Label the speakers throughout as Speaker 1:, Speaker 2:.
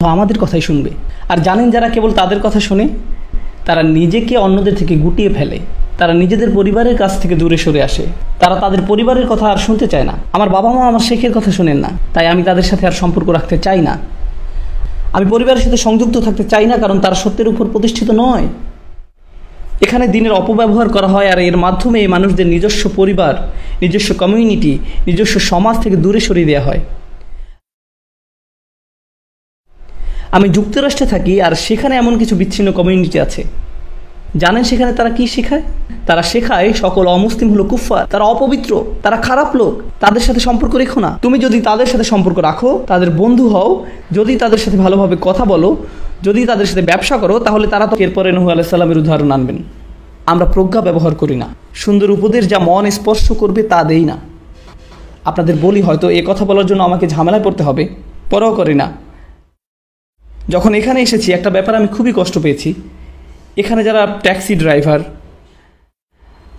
Speaker 1: আমাদের কথাই শুনবে। আর জানেন যারা কেবল তাদের কথা শুনে, তারা নিজেকে অন্যদের থেকে গুটিয়ে ফেলে, তারা নিজেদের পরিবারের কাছ থেকে দূরে সরে আসে, তারা তাদের পরিবারের কথা আর শুনতে চায় না। আমার বাবা মা আমার শেখের কথা শোনেন না, তাই আমি তাদের সাথে আর সম্পর্ক রাখতে চাই না। আমি পরিবারের সাথে সংযুক্ত থাকতে চাই না, কারণ তারা সত্যের উপর প্রতিষ্ঠিত নয়। এখানে দিনের অপব্যবহার করা হয়, আর এর মাধ্যমে এই মানুষদের নিজস্ব পরিবার, নিজস্ব কমিউনিটি, নিজস্ব সমাজ থেকে দূরে সরিয়ে দেওয়া হয়। আমি যুক্তরাষ্ট্রে থাকি, আর সেখানে এমন কিছু বিচ্ছিন্ন কমিউনিটি আছে। জানেন সেখানে তারা কি শেখায়? তারা শেখায় সকল অমুসলিম হলো কুফফার, তারা অপবিত্র, তারা খারাপ লোক, তাদের সাথে সম্পর্ক রেখো না। তুমি যদি তাদের সাথে সম্পর্ক রাখো, তাদের বন্ধু হও, যদি তাদের সাথে ভালোভাবে কথা বলো, যদি তাদের সাথে ব্যবসা করো, তাহলে তারা তো এরপরে নূহ আলাইহিস সালামের উদাহরণ আনবেন। আমরা প্রজ্ঞা ব্যবহার করি না, সুন্দর উপদেশ যা মন স্পর্শ করবে তা দেই না। আপনাদের বলি, হয়তো এ কথা বলার জন্য আমাকে ঝামেলায় পড়তে হবে, পরও করি না। যখন এখানে এসেছি একটা ব্যাপার আমি খুবই কষ্ট পেয়েছি। এখানে যারা ট্যাক্সি ড্রাইভার,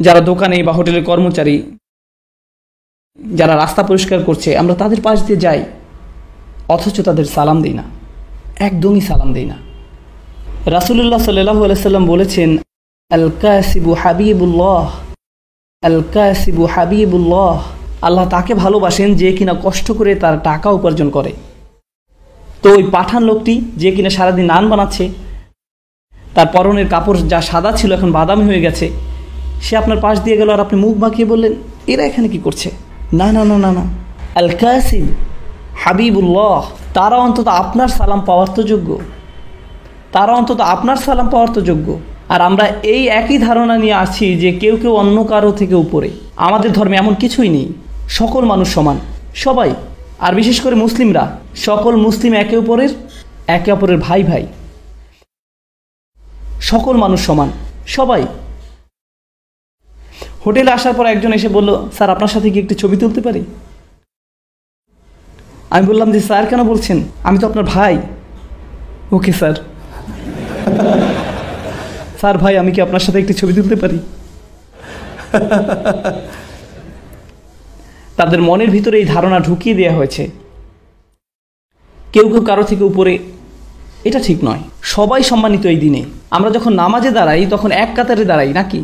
Speaker 1: যারা দোকানে বা হোটেলের কর্মচারী, যারা রাস্তা পরিষ্কার করছে, আমরা তাদের পাশ দিয়ে যাই, অথচ তাদের সালাম দিই না, একদমই সালাম দিই না। রাসূলুল্লাহ সাল্লাল্লাহু আলাইহি সাল্লাম বলেছেন, আল কাসিবু হাবিবুল্লাহ, আল কাসিবু হাবিবুল্লাহ। আল্লাহ তাকে ভালোবাসেন যে কিনা কষ্ট করে তার টাকা উপার্জন করে। তো ওই পাঠান লোকটি যে কিনা সারাদিন নান বানাচ্ছে, তার পরনের কাপড় যা সাদা ছিল এখন বাদামি হয়ে গেছে, সে আপনার পাশ দিয়ে গেল আর আপনি মুখ বাঁকিয়ে বললেন, এরা এখানে কি করছে? না না না না না, আল কাসিব হাবিবুল্লাহ, তারা অন্তত আপনার সালাম পাওয়ার তো যোগ্য, তারা অন্তত আপনার সালাম পাওয়ার তো যোগ্য। আর আমরা এই একই ধারণা নিয়ে আছি যে কেউ কেউ অন্য কারো থেকে উপরে। আমাদের ধর্মে এমন কিছুই নেই, সকল মানুষ সমান, সবাই। আর বিশেষ করে মুসলিমরা, সকল মুসলিম একে অপরের ভাই ভাই, সকল মানুষ সমান, সবাই। হোটেলে আসার পর একজন এসে বলল, স্যার আপনার সাথে কি একটু ছবি তুলতে পারি? আমি বললাম যে স্যার কেন বলছেন, আমি তো আপনার ভাই। Okay sir. স্যার ভাই, আমি কি আপনার সাথে একটু ছবি তুলতে পারি? তাদের মনের ভিতরে এই ধারণা ঢুকিয়ে দেওয়া হয়েছে কেউ কেউ কারো থেকে উপরে। এটা ঠিক নয়, সবাই সম্মানিত এই দিনে। আমরা যখন নামাজে দাঁড়াই তখন এক কাতারে দাঁড়াই নাকি?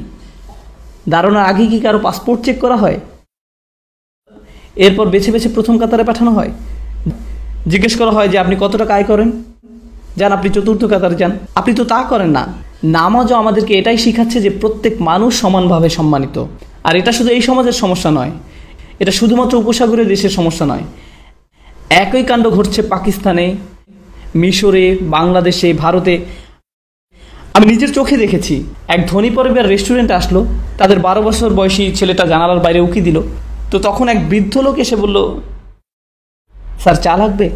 Speaker 1: দাঁড়ানোর আগে কি কারো পাসপোর্ট চেক করা হয়? এরপর বেছে বেছে প্রথম কাতারে পাঠানো হয়, জিজ্ঞেস করা হয় যে আপনি কত টাকা আয় করেন, যান আপনি চতুর্থ কাতারে যান। আপনি তো তা করেন না। নামাজও আমাদেরকে এটাই শিখাচ্ছে যে প্রত্যেক মানুষ সমানভাবে সম্মানিত। আর এটা শুধু এই সমাজের সমস্যা নয়, এটা শুধুমাত্র উপসাগরীয় দেশের সমস্যা নয়। একই কাণ্ড ঘটছে পাকিস্তানে, মিশরে, বাংলাদেশে, ভারতে। আমি নিজের চোখে দেখেছি, এক ধনী পরিবার রেস্টুরেন্টে আসলো, তাদের 12 বছর বয়সী ছেলেটা জানালার বাইরে উকি দিল। তো তখন এক বৃদ্ধ লোক এসে বলল, স্যার চা লাগবে?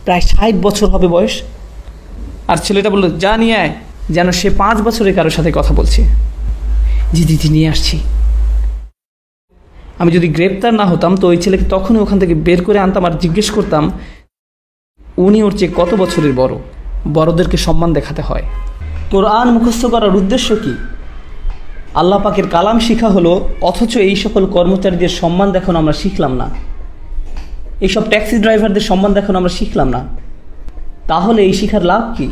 Speaker 1: প্রায় 60 বছর হবে বয়স। আর ছেলেটা বলল, যা নিয়ে আয়, যেন সে 5 বছরের কারোর সাথে কথা বলছে। জি দিদি নিয়ে আসছি। আমি যদি গ্রেপ্তার না হতাম তো ওই ছেলেকে তখনই ওখান থেকে বের করে আনতাম আর জিজ্ঞেস করতাম উনি ওর চেয়ে কত বছরের বড়। বড়দেরকে সম্মান দেখাতে হয়। কোরআন মুখস্থ করার উদ্দেশ্য কি? আল্লাহ পাকের কালাম শিখা হলো, অথচ এই সকল কর্মচারীদের সম্মান দেখানো আমরা শিখলাম না, এইসব ট্যাক্সি ড্রাইভারদের সম্মান দেখানো আমরা শিখলাম না। তাহলে এই শিখার লাভ কি?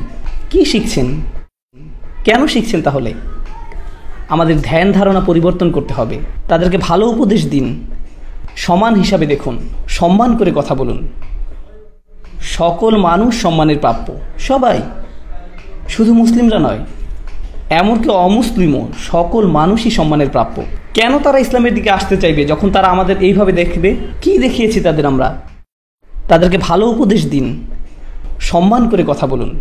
Speaker 1: কি শিখছেন? কেন শিখছেন? তাহলে আমাদের ধ্যান ধারণা পরিবর্তন করতে হবে। তাদেরকে ভালো উপদেশ দিন, সমান হিসাবে দেখুন, সম্মান করে কথা বলুন। সকল মানুষ সম্মানের প্রাপ্য, সবাই, শুধু মুসলিমরা নয়, এমনকি অমুসলিমও, সকল মানুষই সম্মানের প্রাপ্য। কেন তারা ইসলামের দিকে আসতে চাইবে যখন তারা আমাদের এইভাবে দেখবে? কি দেখিয়েছি তাদের আমরা? তাদেরকে ভালো উপদেশ দিন, সম্মান করে কথা বলুন।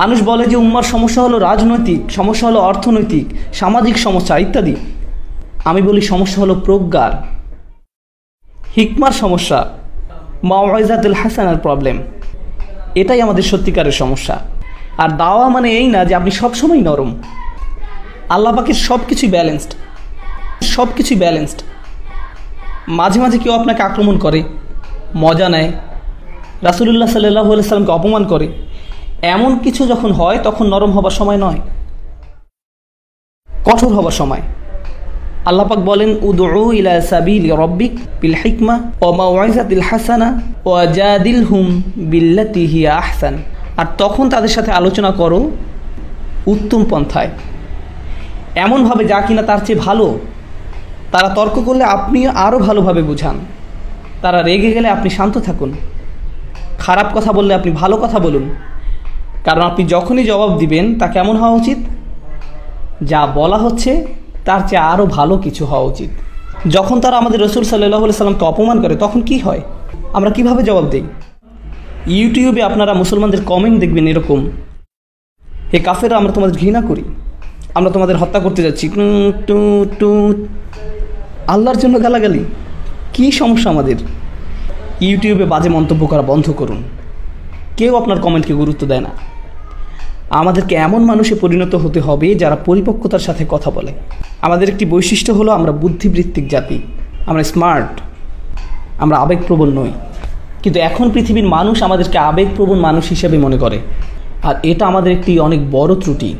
Speaker 1: মানুষ বলে যে উম্মার সমস্যা হলো রাজনৈতিক, সমস্যা হলো অর্থনৈতিক, সামাজিক সমস্যা ইত্যাদি। আমি বলি সমস্যা হলো প্রজ্ঞার, হিকমার সমস্যা, মাওয়াইজাতুল হাসানার প্রবলেম। এটাই আমাদের সত্যিকারের সমস্যা। আর দাওয়া মানে এই না যে আপনি সবসময় নরম। আল্লাহ পাকের সব কিছুই ব্যালেন্সড, সব কিছুই ব্যালেন্সড। মাঝে মাঝে কেউ আপনাকে আক্রমণ করে, মজা নেয়, রাসূলুল্লাহ সাল্লাল্লাহু আলাইহি সাল্লামকে অপমান করে, এমন কিছু যখন হয় তখন নরম হবার সময় নয়, কঠোর হবার সময়। আল্লাহ পাক বলেন, উদউ ইলা সাবিলি রাব্বিক বিল হিকমা ওয়া মাউইযাতিল হাসানা ওয়া জাদিলহুম বিল্লাতি হিয়া আহসান। আর তখন তাদের সাথে আলোচনা করো উত্তম পন্থায়, এমনভাবে যা কিনা তার চেয়ে ভালো। তারা তর্ক করলে আপনি আরও ভালোভাবে বুঝান, তারা রেগে গেলে আপনি শান্ত থাকুন, খারাপ কথা বললে আপনি ভালো কথা বলুন। কারণ আপনি যখনই জবাব দিবেন তা কেমন হওয়া উচিত? যা বলা হচ্ছে তার চেয়ে আরও ভালো কিছু হওয়া উচিত। যখন তারা আমাদের রসুল সাল্লাল্লাহু আলাইহি সাল্লামকে অপমান করে তখন কি হয়? আমরা কিভাবে জবাব দিই? ইউটিউবে আপনারা মুসলমানদের কমেন্ট দেখবেন এরকম, হে কাফেররা, আমরা তোমাদের ঘৃণা করি, আমরা তোমাদের হত্যা করতে যাচ্ছি, আল্লাহর জন্য গালাগালি। কি সমস্যা আমাদের? ইউটিউবে বাজে মন্তব্য করা বন্ধ করুন। কেউ আপনার কমেন্টকে গুরুত্ব দেয় না। আমাদেরকে এমন মানুষে পরিণত হতে হবে যারা পরিপক্কতার সাথে কথা বলে। আমাদের একটি বৈশিষ্ট্য হলো আমরা বুদ্ধিবৃত্তিক জাতি, আমরা স্মার্ট, আমরা আবেগপ্রবণ নই। কিন্তু এখন পৃথিবীর মানুষ আমাদেরকে আবেগপ্রবণ মানুষ হিসেবে মনে করে, আর এটা আমাদের একটি অনেক বড় ত্রুটি।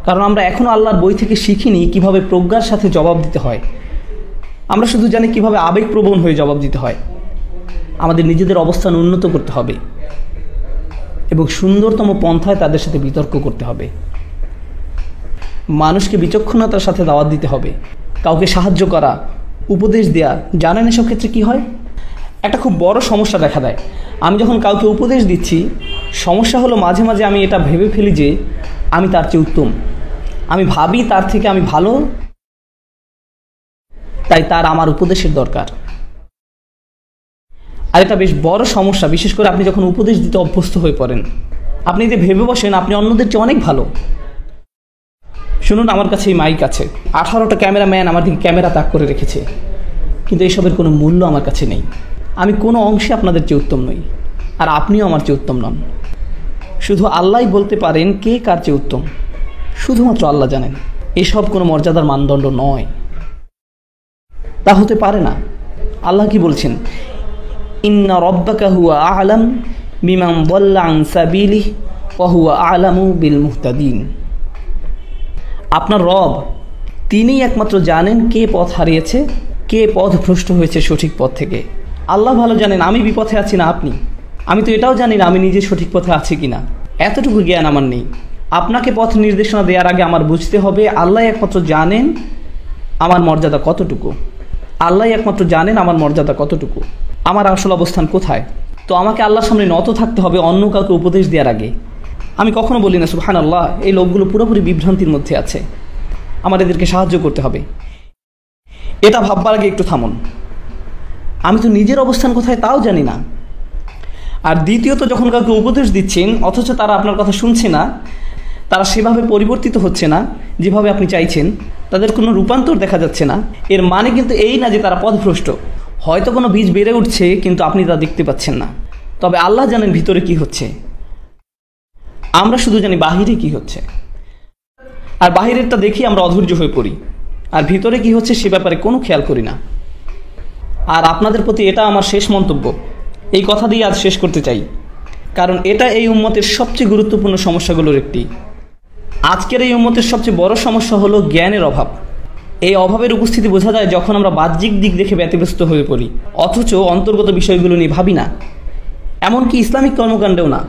Speaker 1: কারণ আমরা এখনও আল্লাহর বই থেকে শিখিনি কিভাবে প্রজ্ঞার সাথে জবাব দিতে হয়। আমরা শুধু জানি কিভাবে আবেগপ্রবণ হয়ে জবাব দিতে হয়। আমাদের নিজেদের অবস্থান উন্নত করতে হবে এবং সুন্দরতম পন্থায় তাদের সাথে বিতর্ক করতে হবে। মানুষকে বিচক্ষণতার সাথে দাওয়াত দিতে হবে, কাউকে সাহায্য করা, উপদেশ দেয়া। জানেন এসব ক্ষেত্রে কি হয়? একটা খুব বড় সমস্যা দেখা দেয়। আমি যখন কাউকে উপদেশ দিচ্ছি, সমস্যা হলো মাঝে মাঝে আমি এটা ভেবে ফেলি যে আমি তার চেয়ে উত্তম, আমি ভাবি তার থেকে আমি ভালো, তাই তার আমার উপদেশের দরকার। আর এটা বেশ বড় সমস্যা, বিশেষ করে আপনি যখন উপদেশ দিতে অভ্যস্ত হয়ে পড়েন। আপনি যদি ভেবে বসেন আপনি অন্যদের চেয়ে অনেক ভালো। শুনুন, আমার কাছে এই মাইক আছে, 18টা ক্যামেরাম্যান আমার দিকে ক্যামেরা তাক করে রেখেছে, কিন্তু এইসবের কোনো মূল্য আমার কাছে নেই। আমি কোনো অংশে আপনাদের চেয়ে উত্তম নই, আর আপনিও আমার চেয়ে উত্তম নন। শুধু আল্লাহই বলতে পারেন কে কার চেয়ে উত্তম, শুধুমাত্র আল্লাহ জানেন। এসব কোনো মর্যাদার মানদণ্ড নয়, তা হতে পারে না। আল্লাহ কি বলছেন? ইন্না রব্বাকা হুয়া আ'লাম বিমান দাল্লা আন সাবিলিহি ওয়া হুয়া আ'লামু বিল মুহতাদিন। আপনার রব, তিনিই একমাত্র জানেন কে পথ হারিয়েছে, কে পথভ্রষ্ট হয়েছে সঠিক পথ থেকে। আল্লাহ ভালো জানেন আমি বিপথে আছি না আপনি। আমি তো এটাও জানি না আমি নিজে সঠিক পথে আছি কিনা, এতটুকু জ্ঞান আমার নেই। আপনাকে পথ নির্দেশনা দেওয়ার আগে আমার বুঝতে হবে আল্লাহ একমাত্র জানেন আমার মর্যাদা কতটুকু। আল্লাহ একমাত্র জানেন আমার মর্যাদা কতটুকু, আমার আসল অবস্থান কোথায়। তো আমাকে আল্লাহর সামনে নত থাকতে হবে অন্য কাউকে উপদেশ দেওয়ার আগে। আমি কখনো বলি না সুবহানাল্লাহ, এই লোকগুলো পুরোপুরি বিভ্রান্তির মধ্যে আছে, আমার এদেরকে সাহায্য করতে হবে। এটা ভাববার আগে একটু থামুন, আমি তো নিজের অবস্থান কোথায় তাও জানি না। আর দ্বিতীয়ত, যখন কাউকে উপদেশ দিচ্ছেন অথচ তারা আপনার কথা শুনছে না, তারা সেভাবে পরিবর্তিত হচ্ছে না যেভাবে আপনি চাইছেন, তাদের কোনো রূপান্তর দেখা যাচ্ছে না, এর মানে কিন্তু এই না যে তারা পথভ্রষ্ট। হয়তো কোনো বীজ বেড়ে উঠছে কিন্তু আপনি তা দেখতে পাচ্ছেন না। তবে আল্লাহ জানেন ভিতরে কি হচ্ছে, আমরা শুধু জানি বাহিরে কি হচ্ছে। আর বাহিরেরটা দেখি আমরা অধৈর্য হয়ে পড়ি, আর ভিতরে কি হচ্ছে সে ব্যাপারে কোনো খেয়াল করি না। আর আপনাদের প্রতি এটা আমার শেষ মন্তব্য, এই কথা দিয়ে আজ শেষ করতে চাই, কারণ এটা এই উম্মতের সবচেয়ে গুরুত্বপূর্ণ সমস্যাগুলোর একটি। আজকের এই উম্মতের সবচেয়ে বড় সমস্যা হলো জ্ঞানের অভাব। এই অভাবের উপস্থিতি বোঝা যায় যখন আমরা বাহ্যিক দিক দেখে ব্যতিব্যস্ত হয়ে পড়ি, অথচ অন্তর্গত বিষয়গুলো নিয়ে ভাবি না। এমনকি ইসলামিক কর্মকাণ্ডেও না।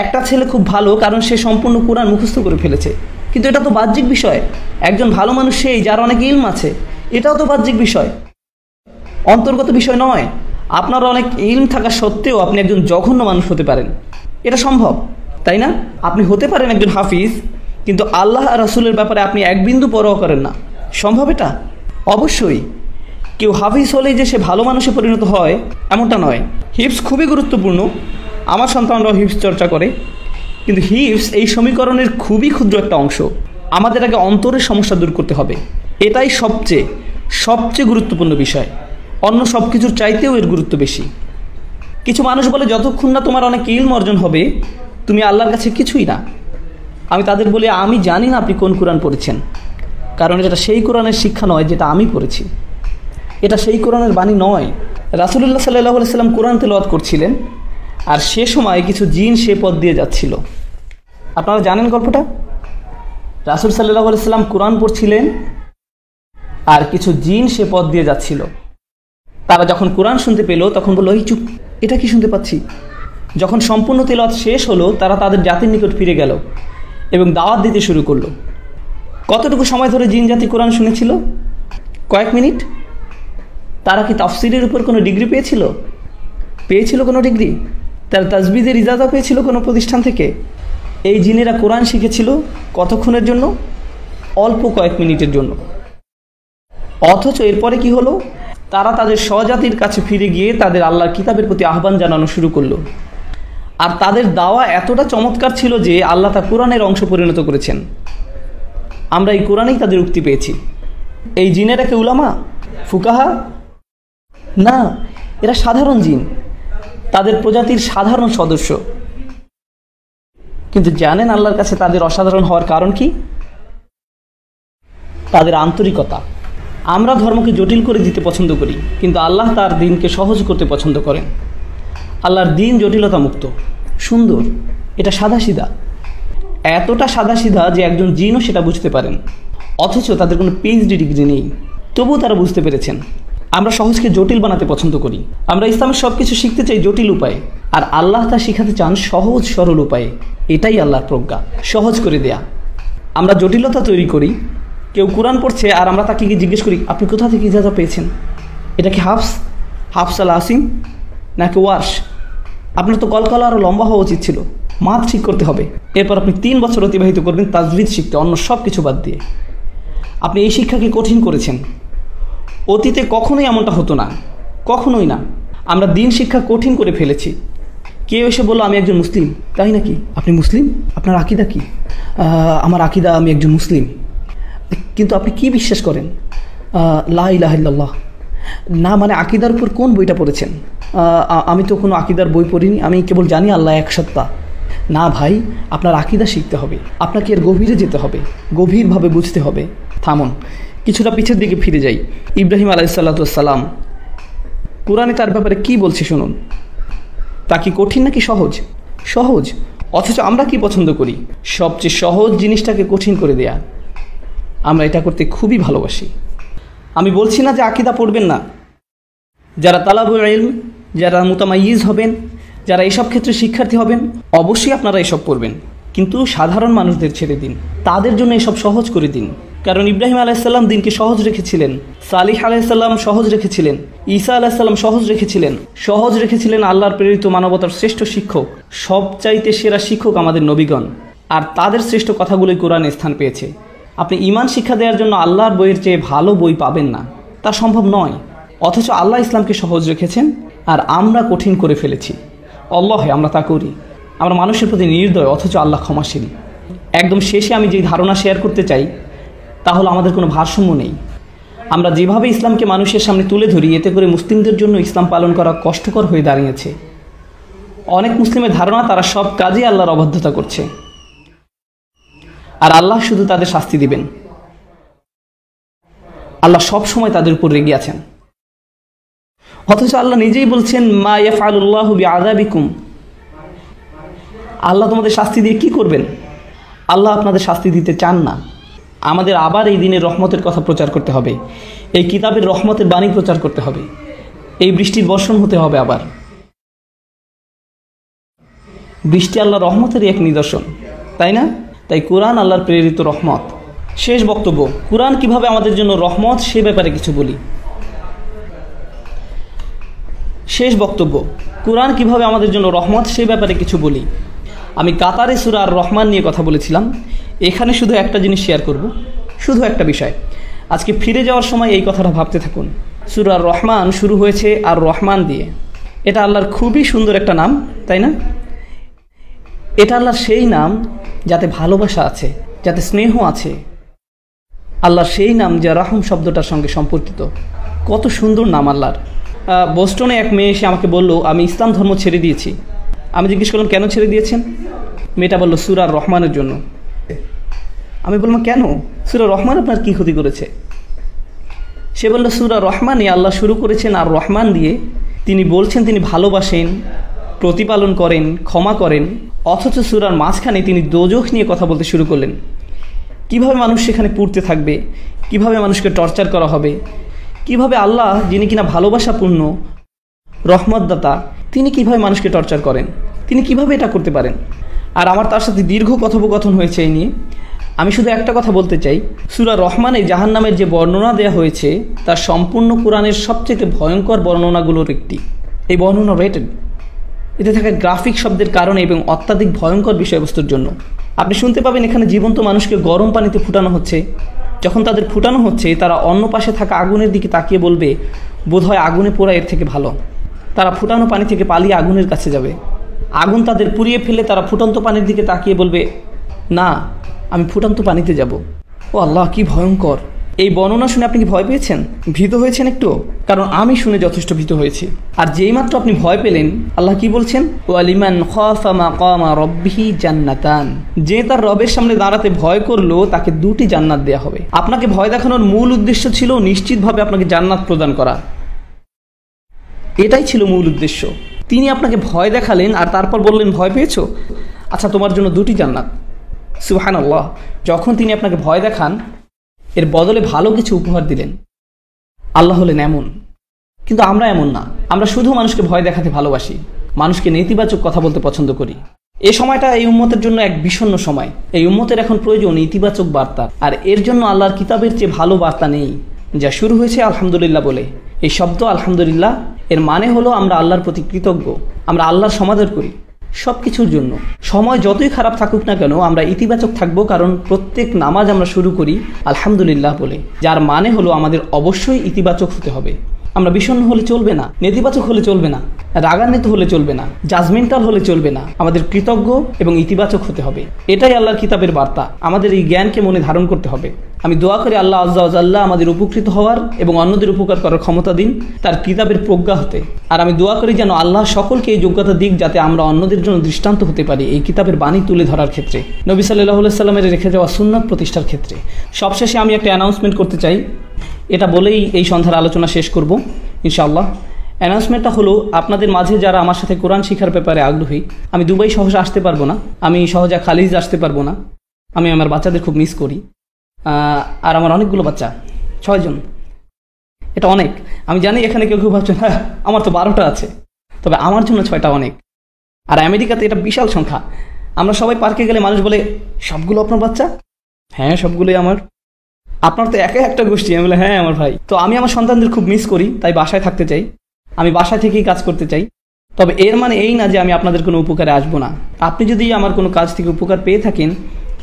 Speaker 1: একটা ছেলে খুব ভালো কারণ সে সম্পূর্ণ কোরআন মুখস্থ করে ফেলেছে, কিন্তু এটা তো বাহ্যিক বিষয়। একজন ভালো মানুষ সেই যার অনেক ইলম আছে, এটাও তো বাহ্যিক বিষয়, অন্তর্গত বিষয় নয়। আপনার অনেক ইলম থাকা সত্ত্বেও আপনি একজন জঘন্য মানুষ হতে পারেন, এটা সম্ভব, তাই না? আপনি হতে পারেন একজন হাফিজ, কিন্তু আল্লাহ আর রাসূলের ব্যাপারে আপনি এক বিন্দু পরোয়া করেন না। সম্ভব এটা? অবশ্যই। কেউ হাফিজ হলেই যে সে ভালো মানুষে পরিণত হয় এমনটা নয়। হিফজ খুবই গুরুত্বপূর্ণ, আমার সন্তানরাও হিফজ চর্চা করে, কিন্তু হিফজ এই সমীকরণের খুবই ক্ষুদ্র একটা অংশ। আমাদের আগে অন্তরের সমস্যা দূর করতে হবে, এটাই সবচেয়ে গুরুত্বপূর্ণ বিষয়। অন্য সব কিছুর চাইতেও এর গুরুত্ব বেশি। কিছু মানুষ বলে যতক্ষণ না তোমার অনেক ইলম অর্জন হবে তুমি আল্লাহর কাছে কিছুই না। আমি তাদের বলি আমি জানি না আপনি কোন কোরআন পড়েছেন, কারণ এটা সেই কোরআনের শিক্ষা নয় যেটা আমি পড়েছি, এটা সেই কোরআনের বাণী নয়। রাসূলুল্লাহ সাল্লাল্লাহু আলাইহি সাল্লাম কোরআন তেলাওয়াত করছিলেন, আর সে সময় কিছু জিন সে পথ দিয়ে যাচ্ছিল। আপনারা জানেন গল্পটা? রাসূল সাল্লাল্লাহু আলাইহি সাল্লাম কোরআন পড়ছিলেন, আর কিছু জিন সে পথ দিয়ে যাচ্ছিল। তারা যখন কোরআন শুনতে পেল তখন বলল, এই চুপ, এটা কি শুনতে পাচ্ছি। যখন সম্পূর্ণ তেলাওয়াত শেষ হলো তারা তাদের জাতির নিকট ফিরে গেল এবং দাওয়াত দিতে শুরু করলো। কতটুকু সময় ধরে জিন জাতি কোরআন শুনেছিল? কয়েক মিনিট। তারা কি তাফসিরের উপর কোনো ডিগ্রি পেয়েছিল কোনো ডিগ্রি? তারা তাজবিদের ইজাজা পেয়েছিল কোনো প্রতিষ্ঠান থেকে? এই জিনেরা কোরআন শিখেছিল কতক্ষণের জন্য? অল্প কয়েক মিনিটের জন্য। অথচ এরপরে কি হলো? তারা তাদের স্বজাতির কাছে ফিরে গিয়ে তাদের আল্লাহর কিতাবের প্রতি আহ্বান জানানো শুরু করলো। আর তাদের দাওয়া এতটা চমৎকার ছিল যে আল্লাহ তা কোরআনের অংশ পরিণত করেছেন। আমরা এই কোরআনেই তাদের উক্তি পেয়েছি। এই জিনেরা কি উলামা, ফুকাহা? না, এরা সাধারণ জিন, তাদের প্রজাতির সাধারণ সদস্য। কিন্তু জানেন আল্লাহর কাছে তাদের অসাধারণ হওয়ার কারণ কি? তাদের আন্তরিকতা। আমরা ধর্মকে জটিল করে দিতে পছন্দ করি, কিন্তু আল্লাহ তার দিনকে সহজ করতে পছন্দ করেন। আল্লাহর দিন জটিলতা মুক্ত, সুন্দর, এটা সাদাসিধা, এতটা সাদাসিধা যে একজন জিনও সেটা বুঝতে পারেন। অথচ তাদের কোনো পিএইচডি ডিগ্রি নেই, তবুও তারা বুঝতে পেরেছেন। আমরা সহজকে জটিল বানাতে পছন্দ করি। আমরা ইসলামের সব কিছু শিখতে চাই জটিল উপায়ে, আর আল্লাহ তা শিখাতে চান সহজ সরল উপায়ে। এটাই আল্লাহর প্রজ্ঞা, সহজ করে দেয়া। আমরা জটিলতা তৈরি করি। কেউ কোরআন পড়ছে আর আমরা তাকে গিয়ে জিজ্ঞেস করি, আপনি কোথা থেকে ইজাজা পেয়েছেন? এটা কি হাফস আল আসিম নাকি ওয়ার্শ? আপনার তো কলকলা আরও লম্বা হওয়া উচিত ছিল। মাথ ঠিক করতে হবে। এরপর আপনি 3 বছর অতিবাহিত করবেন তাজবিদ শিখতে, অন্য সব কিছু বাদ দিয়ে। আপনি এই শিক্ষাকে কঠিন করেছেন। অতীতে কখনোই এমনটা হতো না, কখনোই না। আমরা দিন শিক্ষা কঠিন করে ফেলেছি। কেউ এসে বললো, আমি একজন মুসলিম। তাই নাকি? আপনি মুসলিম? আপনার আকিদা কি? আমার আকিদা, আমি একজন মুসলিম। কিন্তু আপনি কি বিশ্বাস করেন? লা ইলাহা ইল্লাল্লাহ। না, মানে আকিদার উপর কোন বইটা পড়েছেন? আমি তো কোনো আকিদার বই পড়িনি, আমি কেবল জানি আল্লাহ এক সত্তা। না ভাই, আপনার আকিদা শিখতে হবে, আপনাকে এর গভীরে যেতে হবে, গভীরভাবে বুঝতে হবে। থামুন, কিছুটা পিছের দিকে ফিরে যাই। ইব্রাহিম আলাইহিসসালাম, কোরআনে তার ব্যাপারে কি বলছে শুনুন। তা কি কঠিন নাকি সহজ? সহজ। অথচ আমরা কি পছন্দ করি? সবচেয়ে সহজ জিনিসটাকে কঠিন করে দেয়া। আমরা এটা করতে খুবই ভালোবাসি। আমি বলছি না যে আকিদা পড়বেন না। যারা তালাবুল ইলম, যারা মুতামাইয়িজ হবেন, যারা এইসব ক্ষেত্রে শিক্ষার্থী হবেন, অবশ্যই আপনারা এসব পড়বেন। কিন্তু সাধারণ মানুষদের ছেড়ে দিন, তাদের জন্য এসব সহজ করে দিন। কারণ ইব্রাহিম আলাইহিসসালাম দিনকে সহজ রেখেছিলেন, সালিহ আলাইহিসসালাম সহজ রেখেছিলেন, ঈসা আলাইহিসসালাম সহজ রেখেছিলেন আল্লাহর প্রেরিত মানবতার শ্রেষ্ঠ শিক্ষক, সবচাইতে সেরা শিক্ষক আমাদের নবীগণ। আর তাদের শ্রেষ্ঠ কথাগুলোই কোরআনে স্থান পেয়েছে। আপনি ঈমান শিক্ষা দেওয়ার জন্য আল্লাহর বইয়ের চেয়ে ভালো বই পাবেন না, তা সম্ভব নয়। অথচ আল্লাহ ইসলামকে সহজ রেখেছেন আর আমরা কঠিন করে ফেলেছি। আল্লাহে আমরা তা করি। আমরা মানুষের প্রতি নির্দয়, অথচ আল্লাহ ক্ষমাশীল। একদম শেষে আমি যে ধারণা শেয়ার করতে চাই তা হলো, আমাদের কোনো ভারসাম্য নেই। আমরা যেভাবে ইসলামকে মানুষের সামনে তুলে ধরি, এতে করে মুসলিমদের জন্য ইসলাম পালন করা কষ্টকর হয়ে দাঁড়িয়েছে। অনেক মুসলিমের ধারণা তারা সব কাজে আল্লাহর অবাধ্যতা করছে, আর আল্লাহ শুধু তাদের শাস্তি দিবেন। আল্লাহ সব সময় তাদের উপর রেগে আছেন। অথচ আল্লাহ নিজেই বলছেন, মা ইয়াফআলুল্লাহু বিআযাবিকুম। আল্লাহ তোমাদের শাস্তি দিয়ে কি করবেন? আল্লাহ আপনাদের শাস্তি দিতে চান না। আমাদের আবার এই দিনের রহমতের কথা প্রচার করতে হবে, এই কিতাবের রহমতের বাণী প্রচার করতে হবে, এই বৃষ্টির বর্ষণ হতে হবে। আবার বৃষ্টি আল্লাহ রহমতেরই এক নিদর্শন, তাই না? তাই কোরআন আল্লাহর প্রেরিত রহমত। শেষ বক্তব্য, কোরআন কিভাবে আমাদের জন্য রহমত সে ব্যাপারে কিছু বলি। কোরআন কিভাবে আমাদের জন্য রহমত সে ব্যাপারে কিছু বলি। আমি কাতারে সূরা আর রহমান নিয়ে কথা বলেছিলাম। এখানে শুধু একটা জিনিস শেয়ার করব, শুধু একটা বিষয়। আজকে ফিরে যাওয়ার সময় এই কথাটা ভাবতে থাকুন। সূরা আর রহমান শুরু হয়েছে আর রহমান দিয়ে। এটা আল্লাহর খুবই সুন্দর একটা নাম, তাই না? এটা আল্লাহর সেই নাম যাতে ভালোবাসা আছে, যাতে স্নেহ আছে। আল্লাহর সেই নাম যা রাহম শব্দটার সঙ্গে সম্পর্কিত। কত সুন্দর নাম আল্লাহর। বোস্টনে এক মেয়ে এসে আমাকে বলল, আমি ইসলাম ধর্ম ছেড়ে দিয়েছি। আমি জিজ্ঞেস করলাম, কেন ছেড়ে দিয়েছেন? মেয়েটা বলল, সূরা আর রহমানের জন্য। আমি বললাম, কেন? সূরা রহমান আপনার কি ক্ষতি করেছে? সে বলল, সূরা রহমানে আল্লাহ শুরু করেছেন আর রহমান দিয়ে। তিনি বলছেন তিনি ভালোবাসেন, প্রতিপালন করেন, ক্ষমা করেন। অথচ সূরার মাঝখানে তিনি দোজখ নিয়ে কথা বলতে শুরু করলেন। কিভাবে মানুষ সেখানে পুড়তে থাকবে, কিভাবে মানুষকে টর্চার করা হবে, কিভাবে আল্লাহ যিনি কিনা ভালোবাসাপূর্ণ রহমতদাতা তিনি কিভাবে মানুষকে টর্চার করেন, তিনি কিভাবে এটা করতে পারেন। আর আমার তার সাথে দীর্ঘ কথোপকথন হয়েছে এই নিয়ে। আমি শুধু একটা কথা বলতে চাই, সূরা রহমানে জাহান্নামের যে বর্ণনা দেওয়া হয়েছে তার সম্পূর্ণ কোরআনের সবচেয়ে ভয়ঙ্কর বর্ণনাগুলোর একটি। এই বর্ণনা রেটেড, এতে থাকা গ্রাফিক শব্দের কারণে এবং অত্যাধিক ভয়ঙ্কর বিষয়বস্তুর জন্য। আপনি শুনতে পাবেন এখানে জীবন্ত মানুষকে গরম পানিতে ফুটানো হচ্ছে। যখন তাদের ফুটানো হচ্ছে তারা অন্য পাশে থাকা আগুনের দিকে তাকিয়ে বলবে, বোধহয় আগুনে পোড়া এর থেকে ভালো। তারা ফুটানো পানি থেকে পালিয়ে আগুনের কাছে যাবে। আগুন তাদের পুড়িয়ে ফেলে তারা ফুটন্ত পানির দিকে তাকিয়ে বলবে, না, আমি ফুটন্ত পানিতে যাব। ও আল্লাহ, কি ভয়ঙ্কর! এই বর্ণনা শুনে আপনি কি ভয় পেয়েছেন, ভীত হয়েছেন একটু? কারণ আমি শুনে যথেষ্ট ভীত হয়েছি। আর যেই মাত্র আপনি ভয় পেলেন, আল্লাহ কি বলছেন, ওয়ালিমান খাফা মাকামা রাব্বিহি জান্নাতান, যে তার রবের সামনে দাঁড়াতে ভয় করলো তাকে 2টি জান্নাত দেয়া হবে। আপনাকে ভয় দেখানোর মূল উদ্দেশ্য ছিল নিশ্চিতভাবে আপনাকে জান্নাত প্রদান করা। এটাই ছিল মূল উদ্দেশ্য। তিনি আপনাকে ভয় দেখালেন আর তারপর বললেন, ভয় পেয়েছো? আচ্ছা, তোমার জন্য 2টি জান্নাত। সুবহানাল্লাহ। যখন তিনি আপনাকে ভয় দেখান এর বদলে ভালো কিছু উপহার দিলেন। আল্লাহ হলেন এমন। কিন্তু আমরা এমন না। আমরা শুধু মানুষকে ভয় দেখাতে ভালোবাসি, মানুষকে নেতিবাচক কথা বলতে পছন্দ করি। এই সময়টা এই উম্মতের জন্য এক বিষণ্ণ সময়। এই উম্মতের এখন প্রয়োজন ইতিবাচক বার্তা। আর এর জন্য আল্লাহর কিতাবের চেয়ে ভালো বার্তা নেই, যা শুরু হয়েছে আলহামদুলিল্লাহ বলে। এই শব্দ আলহামদুলিল্লাহ এর মানে হলো আমরা আল্লাহর প্রতি কৃতজ্ঞ, আমরা আল্লাহর সমাদর করি সব কিছুর জন্য। সময় যতই খারাপ থাকুক না কেন আমরা ইতিবাচক থাকবো, কারণ প্রত্যেক নামাজ আমরা শুরু করি আলহামদুলিল্লাহ বলে, যার মানে হলো আমাদের অবশ্যই ইতিবাচক হতে হবে। আমরা বিষণ্ণ হলে চলবে না, নেতিবাচক হলে চলবে না, রাগান্বিত হলে চলবে না, জাজমেন্টাল হলে চলবে না। আমাদের কৃতজ্ঞ এবং ইতিবাচক হতে হবে। এটাই আল্লাহর কিতাবের বার্তা। আমাদের এই জ্ঞানকে মনে ধারণ করতে হবে। আমি দোয়া করি আল্লাহ আজ্জা ওয়া জাল্লা আমাদের উপকৃত হওয়ার এবং অন্যদের উপকার করার ক্ষমতা দিন তার কিতাবের প্রজ্ঞা হতে। আর আমি দোয়া করি যেন আল্লাহ সকলকে এই যোগ্যতা দিক যাতে আমরা অন্যদের জন্য দৃষ্টান্ত হতে পারি এই কিতাবের বাণী তুলে ধরার ক্ষেত্রে, নবী সাল্লাল্লাহু আলাইহি সাল্লামের রেখে যাওয়া সুন্নাত প্রতিষ্ঠার ক্ষেত্রে। সবশেষে আমি একটা অ্যানাউন্সমেন্ট করতে চাই, এটা বলেই এই সন্ধ্যার আলোচনা শেষ করব ইনশাআল্লাহ। অ্যানাউন্সমেন্টটা হলো, আপনাদের মাঝে যারা আমার সাথে কোরআন শিখার ব্যাপারে আগ্রহী, আমি দুবাই সহজে আসতে পারবো না, আমি সহজে খালিজ আসতে পারবো না। আমি আমার বাচ্চাদের খুব মিস করি। আর আমার অনেকগুলো বাচ্চা, 6 জন। এটা অনেক। আমি জানি এখানে কেউ কেউ ভাবছেন, হ্যাঁ আমার তো 12টা আছে, তবে আমার জন্য 6টা অনেক। আর আমেরিকাতে এটা বিশাল সংখ্যা। আমরা সবাই পার্কে গেলে মানুষ বলে, সবগুলো আপনার বাচ্চা? হ্যাঁ, সবগুলোই আমার। আপনার তো একাই একটা গোষ্ঠী। আমি বলে, হ্যাঁ আমার ভাই। তো আমি আমার সন্তানদের খুব মিস করি, তাই বাসায় থাকতে চাই, আমি বাসায় থেকেই কাজ করতে চাই। তবে এর মানে এই না যে আমি আপনাদের কোনো উপকারে আসবো না। আপনি যদি আমার কোনো কাজ থেকে উপকার পেয়ে থাকেন,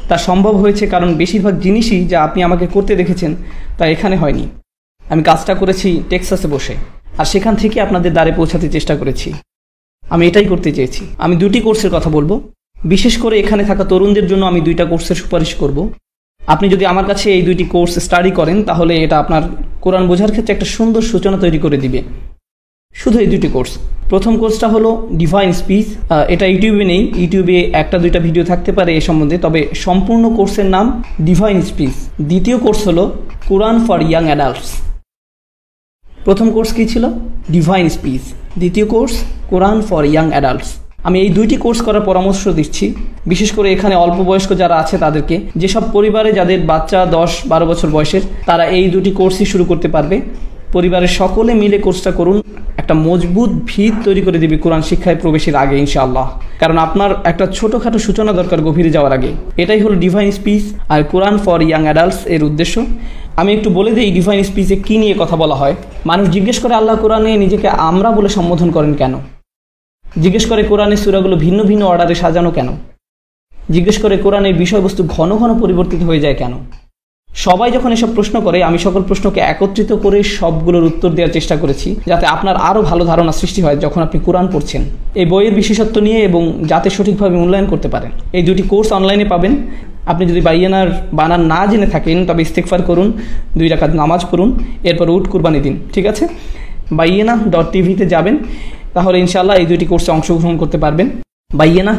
Speaker 1: তা সম্ভব হয়েছে কারণ বেশিরভাগ জিনিসই যা আপনি আমাকে করতে দেখেছেন তা এখানে হয়নি। আমি কাজটা করেছি টেক্সাসে বসে, আর সেখান থেকে আপনাদের দ্বারে পৌঁছাতে চেষ্টা করেছি। আমি এটাই করতে চেয়েছি। আমি 2টি কোর্সের কথা বলবো। বিশেষ করে এখানে থাকা তরুণদের জন্য আমি 2টা কোর্সের সুপারিশ করব। আপনি যদি আমার কাছে এই 2টি কোর্স স্টাডি করেন তাহলে এটা আপনার কোরআন বোঝার ক্ষেত্রে একটা সুন্দর সূচনা তৈরি করে দিবে। শুধু এই 2টি কোর্স। প্রথম কোর্সটা হলো ডিভাইন স্পিচ। এটা ইউটিউবে নেই, ইউটিউবে 1-2টা ভিডিও থাকতে পারে এ সম্বন্ধে, তবে সম্পূর্ণ কোর্সের নাম ডিভাইন স্পিচ। দ্বিতীয় কোর্স হলো কোরআন ফর ইয়াং অ্যাডাল্টস। প্রথম কোর্স কী ছিল? Divine speech. দ্বিতীয় course Quran for young adults. আমি এই 2টি কোর্স করার পরামর্শ দিচ্ছি, বিশেষ করে এখানে অল্প বয়স্ক যারা আছে তাদেরকে। যেসব পরিবারে যাদের বাচ্চা 10-12 বছর বয়সের, তারা এই 2টি কোর্সই শুরু করতে পারবে। পরিবারের সকলে মিলে কোর্সটা করুন, একটা মজবুত ভিত তৈরি করে দিবে কোরআন শিক্ষায় প্রবেশের আগে ইনশাআল্লাহ। কারণ আপনার একটা ছোটোখাটো সূচনা দরকার গভীরে যাওয়ার আগে। এটাই হলো ডিভাইন স্পিচ আর কোরআন ফর ইয়াং অ্যাডাল্টস এর উদ্দেশ্য। আমি একটু বলে দিই ডিভাইন স্পিচে কী নিয়ে কথা বলা হয়। মানুষ জিজ্ঞেস করে আল্লাহ কোরআনে নিজেকে আমরা বলে সম্বোধন করেন কেন? জিজ্ঞেস করে কোরআনের সূরাগুলো ভিন্ন ভিন্ন অর্ডারে সাজানো কেন? জিজ্ঞেস করে কোরআনের বিষয়বস্তু ঘন ঘন পরিবর্তিত হয়ে যায় কেন? সবাই যখন এসব প্রশ্ন করে, আমি সকল প্রশ্নকে একত্রিত করে সবগুলোর উত্তর দেওয়ার চেষ্টা করেছি, যাতে আপনার আরও ভালো ধারণা সৃষ্টি হয় যখন আপনি কোরআন পড়ছেন এই বইয়ের বিশেষত্ব নিয়ে, এবং যাতে সঠিকভাবে মূল্যায়ন করতে পারেন। এই 2টি কোর্স অনলাইনে পাবেন। আপনি যদি বাইয়ানার বানান না জেনে থাকেন তবে ইস্তেগফার করুন, 2 রাকাত নামাজ পড়ুন, এরপর উট কুরবানি দিন। ঠিক আছে? বাইয়ানা.tv-তে যাবেন, তাহলে ইনশাআল্লাহ এই 2টি কোর্সে অংশগ্রহণ করতে পারবেন। বাইয়ানা.